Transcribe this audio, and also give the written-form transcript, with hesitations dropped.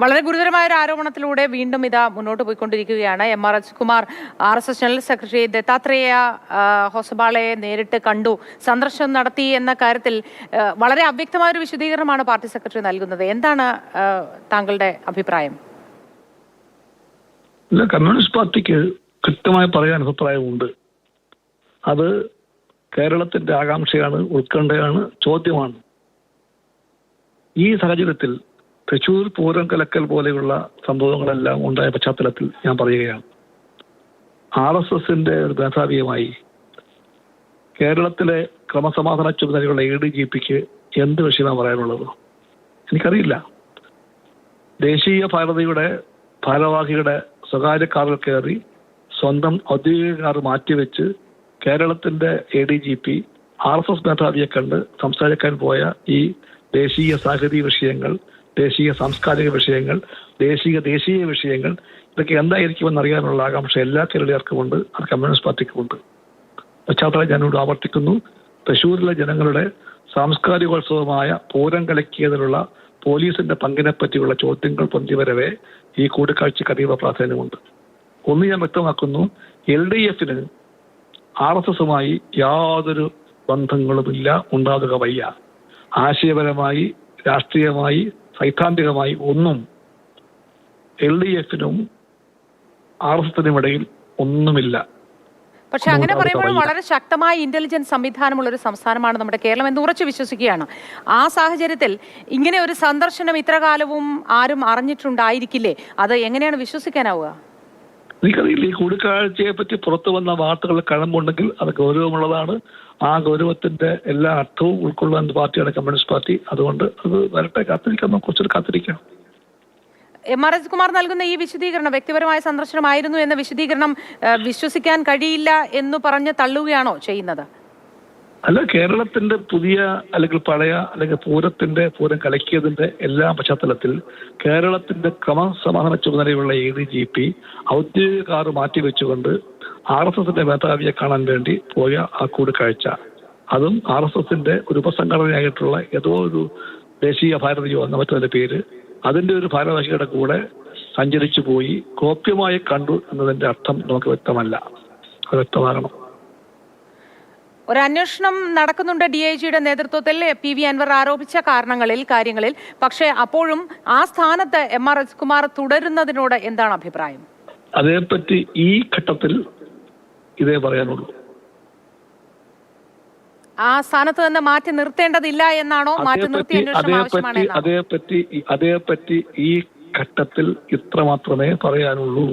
വളരെ ഗുരുതരമായ ഒരു ആരോപണത്തിലൂടെ വീണ്ടും ഇതാ മുന്നോട്ട് പോയിക്കൊണ്ടിരിക്കുകയാണ്. MR Ajithkumar RSS general secretary Dattatreya ഹൊസബാളയെ നേരിട്ട് കണ്ടു, സന്ദർശനം നടത്തി എന്ന കാര്യത്തിൽ വളരെ അവ്യക്തമായ ഒരു വിശദീകരണമാണ് പാർട്ടി സെക്രട്ടറി നൽകുന്നത്. എന്താണ് താങ്കളുടെ അഭിപ്രായം? കമ്മ്യൂണിസ്റ്റ് പാർട്ടിക്ക് കൃത്യമായി പറയാൻ അഭിപ്രായമുണ്ട്. അത് കേരളത്തിന്റെ ആകാംക്ഷയാണ്, ഉത്കണ്ഠയാണ്, ചോദ്യമാണ്. ഈ സാഹചര്യത്തിൽ തൃശൂർ പൂരം കലക്കൽ പോലെയുള്ള സംഭവങ്ങളെല്ലാം ഉണ്ടായ പശ്ചാത്തലത്തിൽ ഞാൻ പറയുകയാണ്, RSSന്റെ ഒരു മേധാവിയുമായി കേരളത്തിലെ ക്രമസമാധാന ചുമതലയുള്ള ADGPക്ക് എന്ത് വിഷയമാണ് പറയാനുള്ളത്? എനിക്കറിയില്ല. ദേശീയ ഭാരതിയുടെ ഭാരവാഹിയുടെ സ്വകാര്യ കാറിൽ കയറി സ്വന്തം ഔദ്യോഗിക കാർ മാറ്റിവെച്ച് കേരളത്തിന്റെ ADGP RSS മേധാവിയെ കണ്ട് സംസാരിക്കാൻ പോയ ഈ ദേശീയ സാഹിത്യ വിഷയങ്ങൾ, ദേശീയ സാംസ്കാരിക വിഷയങ്ങൾ, ദേശീയ വിഷയങ്ങൾ, ഇതൊക്കെ എന്തായിരിക്കുമെന്ന് അറിയാനുള്ള ആകാംക്ഷ എല്ലാ കേരളീയർക്കുമുണ്ട്. അത് കമ്മ്യൂണിസ്റ്റ് പാർട്ടിക്കുമുണ്ട്. പശ്ചാത്തലം ഞാനിവിടെ ആവർത്തിക്കുന്നു. തൃശ്ശൂരിലെ ജനങ്ങളുടെ സാംസ്കാരികോത്സവമായ പൂരം കലക്കിയതിലുള്ള പോലീസിന്റെ പങ്കിനെ പറ്റിയുള്ള ചോദ്യങ്ങൾ പൊന്തിവരവേ ഈ കൂടിക്കാഴ്ചയ്ക്ക് അതീവ പ്രാധാന്യമുണ്ട്. ഒന്ന് ഞാൻ വ്യക്തമാക്കുന്നു, LDFന് RSSുമായി യാതൊരു ബന്ധങ്ങളുമില്ല, ഉണ്ടാകുക വയ്യ. ആശയപരമായി, രാഷ്ട്രീയമായി, സൈദ്ധാന്തികമായി ഒന്നും LDFനും RSSനും ഇടയിൽ ഒന്നുമില്ല. പക്ഷെ അങ്ങനെ പറയുമ്പോൾ വളരെ ശക്തമായ ഇന്റലിജൻസ് സംവിധാനമുള്ള ഒരു സംസ്ഥാനമാണ് നമ്മുടെ കേരളം എന്ന് ഉറച്ചു വിശ്വസിക്കുകയാണ്. ആ സാഹചര്യത്തിൽ ഇങ്ങനെ ഒരു സന്ദർശനം ഇത്ര കാലവും ആരും അറിഞ്ഞിട്ടുണ്ടായിരിക്കില്ലേ? അത് എങ്ങനെയാണ് വിശ്വസിക്കാനാവുക? എനിക്കറിയില്ല. ഈ കൂടിക്കാഴ്ചയെ പറ്റി പുറത്തു വന്ന വാർത്തകൾ കഴമ്പുണ്ടെങ്കിൽ അത് ഗൗരവമുള്ളതാണ്. ആ ഗൗരവത്തിന്റെ എല്ലാ അർത്ഥവും ഉൾക്കൊള്ളാൻ പാർട്ടിയാണ് കമ്മ്യൂണിസ്റ്റ് പാർട്ടി. അതുകൊണ്ട് അത് വരട്ടെ, കാത്തിരിക്കാം, കുറച്ചൊരു കാത്തിരിക്കാം. MR അജിത്കുമാർ നൽകുന്ന ഈ വിശദീകരണം വ്യക്തിപരമായ സന്ദർശനമായിരുന്നു എന്ന വിശദീകരണം വിശ്വസിക്കാൻ കഴിയില്ല എന്ന് പറഞ്ഞ് തള്ളുകയാണോ ചെയ്യുന്നത്? അല്ല, കേരളത്തിന്റെ പുതിയ അല്ലെങ്കിൽ പഴയ അല്ലെങ്കിൽ പൂരം കലക്കിയതിന്റെ എല്ലാ പശ്ചാത്തലത്തിൽ കേരളത്തിന്റെ ക്രമസമാധാന ചുമതലയുള്ള ADGP ഔദ്യോഗിക കാർ മാറ്റിവെച്ചുകൊണ്ട് RSSന്റെ മേധാവിയെ കാണാൻ വേണ്ടി പോയ ആ കൂടിക്കാഴ്ച, അതും RSSന്റെ ഒരു ഉപസംഘടനയായിട്ടുള്ള ഏതോ ഒരു ദേശീയ ഭാരതിയോ എന്ന മറ്റൊരു പേര്, അതിന്റെ ഒരു ഭാരവാഹിയുടെ കൂടെ സഞ്ചരിച്ചു പോയി ഗോപ്യമായി കണ്ടു എന്നതിന്റെ അർത്ഥം നമുക്ക് വ്യക്തമല്ല. അത് വ്യക്തമാകണം. ഒരു അന്വേഷണം നടക്കുന്നുണ്ട് DIGയുടെ നേതൃത്വത്തിൽ PV അൻവർ ആരോപിച്ച കാര്യങ്ങളിൽ. പക്ഷേ അപ്പോഴും ആ സ്ഥാനത്ത് MR അജിത്കുമാർ തുടരുന്നതിനോട് എന്താണ് അഭിപ്രായം? അതേപ്പറ്റി ഈ ഘട്ടത്തിൽ ഇതേ പറയാനുള്ളൂ. ആ സ്ഥാനത്ത് നിന്ന് മാറ്റി നിർത്തേണ്ടതില്ല എന്നാണോ? മാറ്റി നിർത്തി അന്വേഷണം ആവശ്യമാണ്? അതേപ്പറ്റി ഈ ഘട്ടത്തിൽ ഇത്ര മാത്രമേ പറയാനുള്ളൂ.